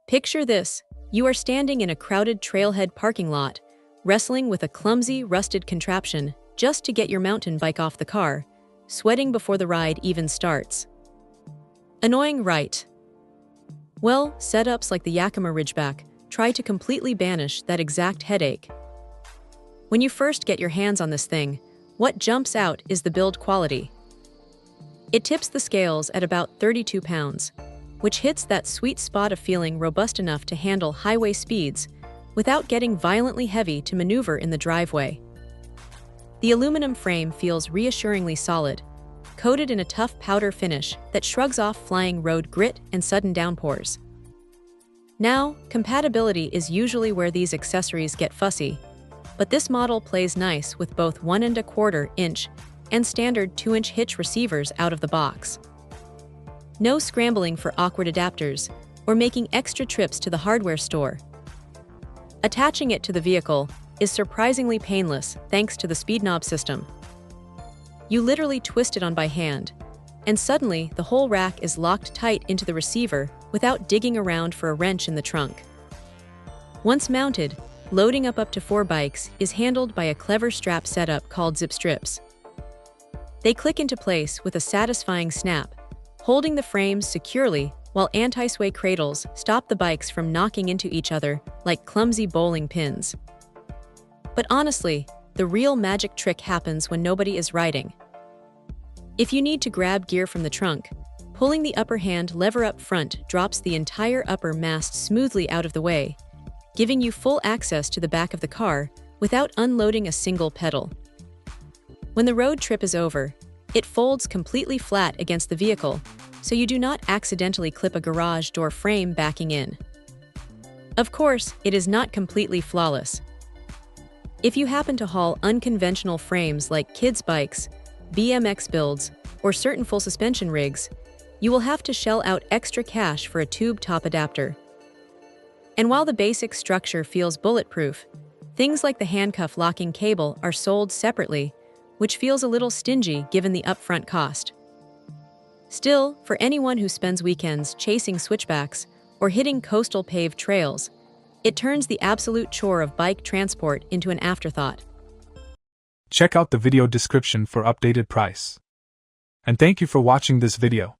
Picture this. You are standing in a crowded trailhead parking lot, wrestling with a clumsy, rusted contraption just to get your mountain bike off the car, sweating before the ride even starts. Annoying, right? Well, setups like the Yakima RidgeBack try to completely banish that exact headache. When you first get your hands on this thing, what jumps out is the build quality. It tips the scales at about 32 pounds, which hits that sweet spot of feeling robust enough to handle highway speeds without getting violently heavy to maneuver in the driveway. The aluminum frame feels reassuringly solid, coated in a tough powder finish that shrugs off flying road grit and sudden downpours. Now, compatibility is usually where these accessories get fussy, but this model plays nice with both 1¼ and standard 2-inch hitch receivers out of the box. No scrambling for awkward adapters or making extra trips to the hardware store. Attaching it to the vehicle is surprisingly painless thanks to the speed knob system. You literally twist it on by hand, and suddenly the whole rack is locked tight into the receiver without digging around for a wrench in the trunk. Once mounted, loading up to 4 bikes is handled by a clever strap setup called zip strips. They click into place with a satisfying snap, holding the frames securely while anti-sway cradles stop the bikes from knocking into each other like clumsy bowling pins. But honestly, the real magic trick happens when nobody is riding. If you need to grab gear from the trunk, pulling the upper hand lever up front drops the entire upper mast smoothly out of the way, giving you full access to the back of the car without unloading a single pedal. When the road trip is over, it folds completely flat against the vehicle, so you do not accidentally clip a garage door frame backing in. Of course, it is not completely flawless. If you happen to haul unconventional frames like kids' bikes, BMX builds, or certain full suspension rigs, you will have to shell out extra cash for a tube top adapter. And while the basic structure feels bulletproof, things like the handcuff locking cable are sold separately, which feels a little stingy given the upfront cost. Still, for anyone who spends weekends chasing switchbacks or hitting coastal paved trails, it turns the absolute chore of bike transport into an afterthought. Check out the video description for updated price. And thank you for watching this video.